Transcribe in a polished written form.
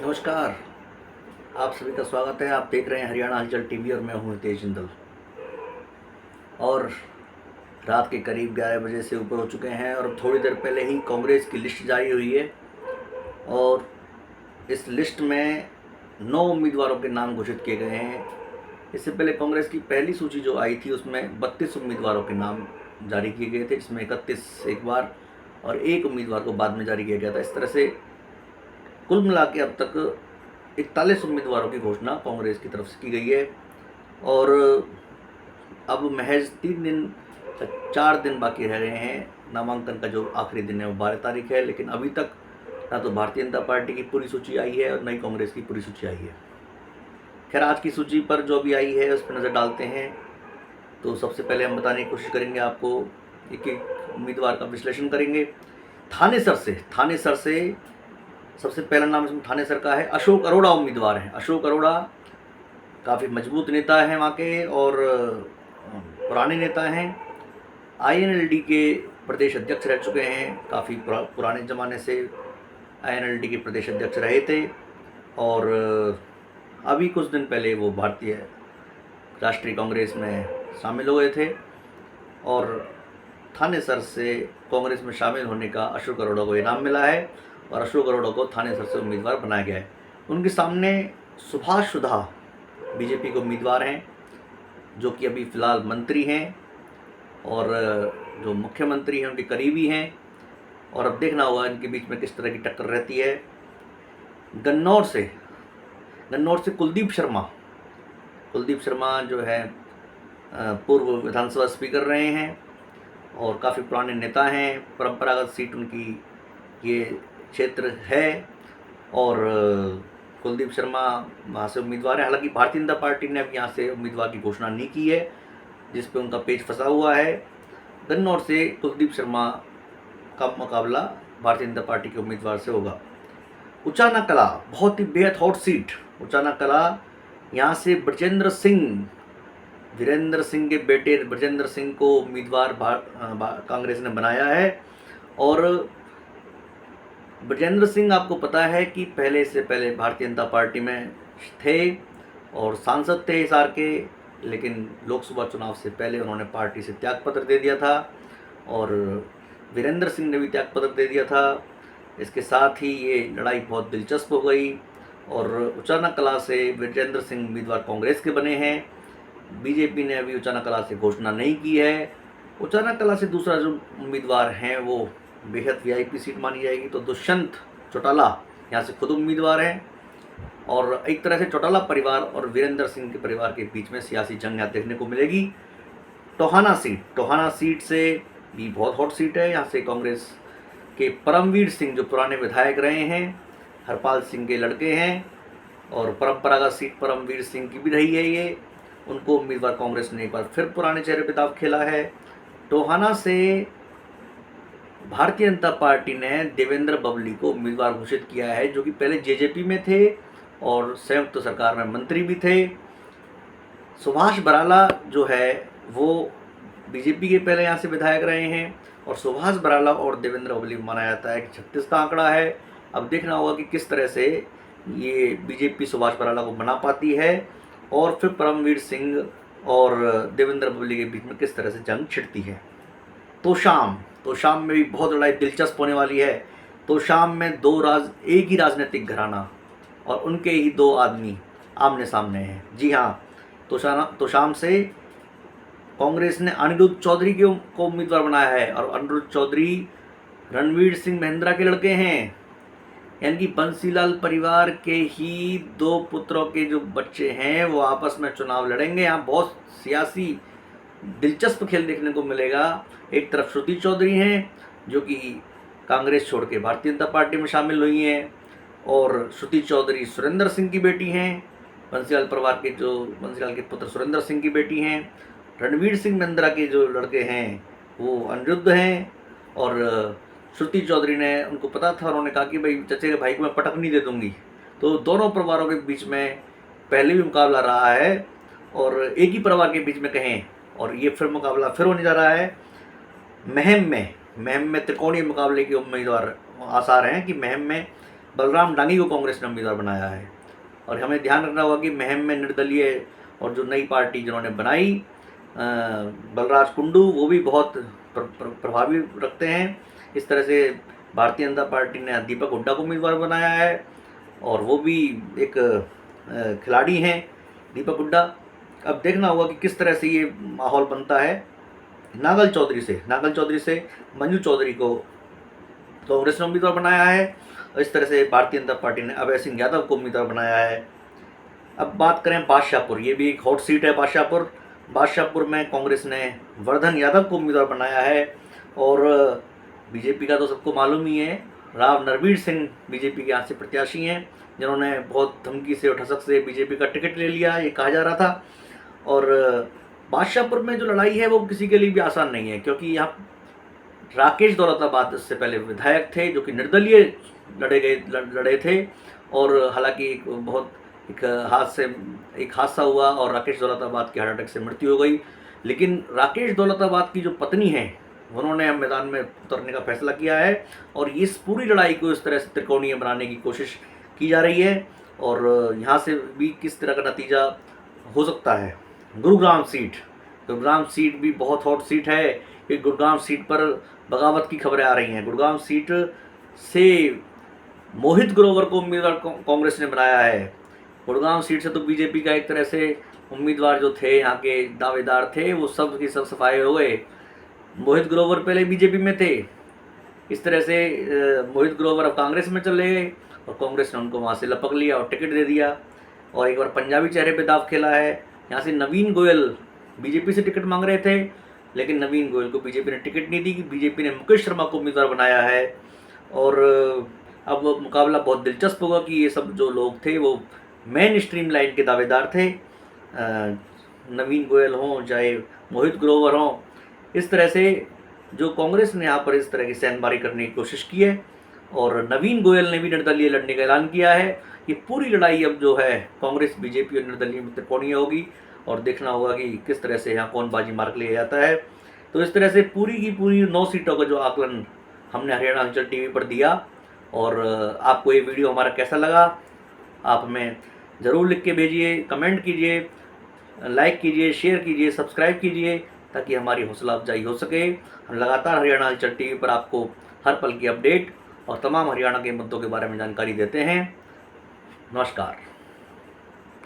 नमस्कार। आप सभी का स्वागत है। आप देख रहे हैं हरियाणा हलचल टीवी और मैं हूं हितेश जिंदल। और रात के करीब 11 बजे से ऊपर हो चुके हैं और थोड़ी देर पहले ही कांग्रेस की लिस्ट जारी हुई है और इस लिस्ट में 9 उम्मीदवारों के नाम घोषित किए गए हैं। इससे पहले कांग्रेस की पहली सूची जो आई थी उसमें 32 उम्मीदवारों के नाम जारी किए गए थे, जिसमें 31 एक बार और एक उम्मीदवार को बाद में जारी किया गया था। इस तरह से कुल मिला के अब तक 41 उम्मीदवारों की घोषणा कांग्रेस की तरफ से की गई है और अब महज 4 दिन बाकी रह गए हैं। नामांकन का जो आखिरी दिन है वो 12 तारीख है, लेकिन अभी तक ना तो भारतीय जनता पार्टी की पूरी सूची आई है और न ही कांग्रेस की पूरी सूची आई है। खैर, आज की सूची पर जो भी आई है उस पर नज़र डालते हैं। तो सबसे पहले हम बताने की कोशिश करेंगे आपको, एक एक उम्मीदवार का विश्लेषण करेंगे। थानेसर से सबसे पहला नाम इसमें थानेसर का है। अशोक अरोड़ा उम्मीदवार हैं। अशोक अरोड़ा काफ़ी मजबूत नेता हैं वहाँ के और पुराने नेता हैं। आईएनएलडी के प्रदेश अध्यक्ष रह चुके हैं, काफ़ी पुराने ज़माने से आईएनएलडी के प्रदेश अध्यक्ष रहे थे और अभी कुछ दिन पहले वो भारतीय राष्ट्रीय कांग्रेस में शामिल हो गए थे और थानेसर से कांग्रेस में शामिल होने का अशोक अरोड़ा को इनाम मिला है और अशोक अरोड़ा को थानेसर से उम्मीदवार बनाया गया है। उनके सामने सुभाष सुधा बीजेपी के उम्मीदवार हैं, जो कि अभी फ़िलहाल मंत्री हैं और जो मुख्यमंत्री हैं उनके करीबी हैं और अब देखना होगा इनके बीच में किस तरह की टक्कर रहती है। गन्नौर से कुलदीप शर्मा जो है पूर्व विधानसभा स्पीकर रहे हैं और काफ़ी पुराने नेता हैं। परंपरागत सीट उनकी ये क्षेत्र है और कुलदीप शर्मा वहाँ से उम्मीदवार हैं। हालांकि भारतीय जनता पार्टी ने अब यहाँ से उम्मीदवार की घोषणा नहीं की है, जिस पे उनका पेच फंसा हुआ है। गन्नौर से कुलदीप शर्मा का मुकाबला भारतीय जनता पार्टी के उम्मीदवार से होगा। उचाना कला बहुत ही बेहद हॉट सीट। उचाना कला यहाँ से वीरेंद्र सिंह के बेटे ब्रजेंद्र सिंह को उम्मीदवार कांग्रेस ने बनाया है और ब्रजेंद्र सिंह आपको पता है कि पहले भारतीय जनता पार्टी में थे और सांसद थे हिसार के, लेकिन लोकसभा चुनाव से पहले उन्होंने पार्टी से त्यागपत्र दे दिया था और वीरेंद्र सिंह ने भी त्यागपत्र दे दिया था। इसके साथ ही ये लड़ाई बहुत दिलचस्प हो गई और उचाना कला से ब्रजेंद्र सिंह उम्मीदवार कांग्रेस के बने हैं। बीजेपी ने अभी उचाना कला से घोषणा नहीं की है। उचाना कला से दूसरा जो उम्मीदवार हैं वो बेहद वीआईपी सीट मानी जाएगी। तो दुष्यंत चौटाला यहाँ से खुद उम्मीदवार हैं और एक तरह से चौटाला परिवार और वीरेंद्र सिंह के परिवार के बीच में सियासी जंग यहाँ देखने को मिलेगी। टोहाना सीट से भी बहुत हॉट सीट है। यहाँ से कांग्रेस के परमवीर सिंह जो पुराने विधायक रहे हैं, हरपाल सिंह के लड़के हैं और परंपरागत सीट परमवीर सिंह की भी रही है ये, उनको उम्मीदवार कांग्रेस ने एक बार फिर पुराने चेहरे पे दाव खेला है। टोहाना से भारतीय जनता पार्टी ने देवेंद्र बबली को उम्मीदवार घोषित किया है, जो कि पहले जेजेपी में थे और संयुक्त सरकार में मंत्री भी थे। सुभाष बराला जो है वो बीजेपी के पहले यहाँ से विधायक रहे हैं और सुभाष बराला और देवेंद्र बबली माना जाता है कि 36 का आंकड़ा है। अब देखना होगा कि किस तरह से ये बीजेपी सुभाष बराला को बना पाती है और फिर परमवीर सिंह और देवेंद्र बबली के बीच में किस तरह से जंग छिड़ती है। तो शाम में भी बहुत लड़ाई दिलचस्प होने वाली है। तो शाम में एक ही राजनीतिक घराना और उनके ही 2 आदमी आमने सामने हैं। जी हाँ, तो शाम से कांग्रेस ने अनिरुद्ध चौधरी को उम्मीदवार बनाया है और अनिरुद्ध चौधरी रणवीर सिंह महिंद्रा के लड़के हैं, यानी कि बंसीलाल परिवार के ही 2 पुत्रों के जो बच्चे हैं वो आपस में चुनाव लड़ेंगे। यहाँ बहुत सियासी दिलचस्प खेल देखने को मिलेगा। एक तरफ श्रुति चौधरी हैं जो कि कांग्रेस छोड़ के भारतीय जनता पार्टी में शामिल हुई हैं और श्रुति चौधरी सुरेंद्र सिंह की बेटी हैं, बंसीलाल के पुत्र सुरेंद्र सिंह की बेटी हैं। रणवीर सिंह महिंद्रा के जो लड़के हैं वो अनिरुद्ध हैं और श्रुति चौधरी ने, उनको पता था, उन्होंने कहा कि भाई चचे के भाई को मैं पटक नहीं दे दूंगी। तो दोनों परिवारों के बीच में पहले भी मुकाबला रहा है और एक ही परिवार के बीच में कहें, और ये फिर मुकाबला फिर होने जा रहा है। महम में त्रिकोणीय मुकाबले के उम्मीदवार आसार हैं कि महम में बलराम डांगी को कांग्रेस ने उम्मीदवार बनाया है। और हमें ध्यान रखना होगा कि महम में निर्दलीय और जो नई पार्टी जिन्होंने बनाई बलराज कुंडू, वो भी बहुत प्रभावी रखते हैं। इस तरह से भारतीय जनता पार्टी ने दीपक हुड्डा को उम्मीदवार बनाया है और वो भी एक खिलाड़ी हैं दीपक हुड्डा। अब देखना होगा कि किस तरह से ये माहौल बनता है। नागल चौधरी से मंजू चौधरी को कांग्रेस ने उम्मीदवार बनाया है और इस तरह से भारतीय जनता पार्टी ने अभय सिंह यादव को उम्मीदवार बनाया है। अब बात करें बादशाहपुर, ये भी एक हॉट सीट है बादशाहपुर में कांग्रेस ने वर्धन यादव को उम्मीदवार बनाया है और बीजेपी का तो सबको मालूम ही है, राव नरवीर सिंह बीजेपी के यहाँ से प्रत्याशी हैं, जिन्होंने बहुत धमकी से और ठसक से बीजेपी का टिकट ले लिया, ये कहा जा रहा था। और बादशाहपुर में जो लड़ाई है वो किसी के लिए भी आसान नहीं है, क्योंकि यहाँ राकेश दौलताबाद इससे पहले विधायक थे जो कि निर्दलीय लड़े थे और हालांकि एक हादसा हुआ और राकेश दौलताबाद की हार्ट अटैक से मृत्यु हो गई। लेकिन राकेश दौलताबाद की जो पत्नी है उन्होंने मैदान में उतरने का फैसला किया है और इस पूरी लड़ाई को इस तरह से त्रिकोणीय बनाने की कोशिश की जा रही है और यहाँ से भी किस तरह का नतीजा हो सकता है। गुरुग्राम सीट भी बहुत हॉट सीट है कि गुरुग्राम सीट पर बगावत की खबरें आ रही हैं। गुरुग्राम सीट से मोहित ग्रोवर को उम्मीदवार कांग्रेस ने बनाया है। गुरुग्राम सीट से तो बीजेपी का एक तरह से उम्मीदवार जो थे, यहाँ के दावेदार थे, वो सब की सब सफाए हो गए। मोहित ग्रोवर पहले बीजेपी में थे, इस तरह से मोहित ग्रोवर अब कांग्रेस में चले गए और कांग्रेस ने उनको वहाँ से लपक लिया और टिकट दे दिया। और एक बार पंजाबी चेहरे पे दाव खेला है। यहाँ से नवीन गोयल बीजेपी से टिकट मांग रहे थे, लेकिन नवीन गोयल को बीजेपी ने टिकट नहीं दी। बीजेपी ने मुकेश शर्मा को उम्मीदवार बनाया है और अब मुकाबला बहुत दिलचस्प होगा कि ये सब जो लोग थे वो मेन स्ट्रीम लाइन के दावेदार थे, नवीन गोयल हों चाहे मोहित ग्रोवर हों। इस तरह से जो कांग्रेस ने यहाँ पर इस तरह की सैनबारी करने की कोशिश की है और नवीन गोयल ने भी निर्दलीय लड़ने का ऐलान किया है। ये पूरी लड़ाई अब जो है कांग्रेस बीजेपी और निर्दलीय में त्रिकोणीय होगी और देखना होगा कि किस तरह से यहाँ कौन बाजी मार के ले जाता है। तो इस तरह से पूरी की पूरी 9 सीटों का जो आकलन हमने हरियाणा हलचल टीवी पर दिया। और आपको ये वीडियो हमारा कैसा लगा आप हमें ज़रूर लिख के भेजिए, कमेंट कीजिए, लाइक कीजिए, शेयर कीजिए, सब्सक्राइब कीजिए ताकि हमारी हौसला अफजाई हो सके। हम लगातार हरियाणा हलचल टीवी पर आपको हर पल की अपडेट और तमाम हरियाणा के मुद्दों के बारे में जानकारी देते हैं। नमस्कार।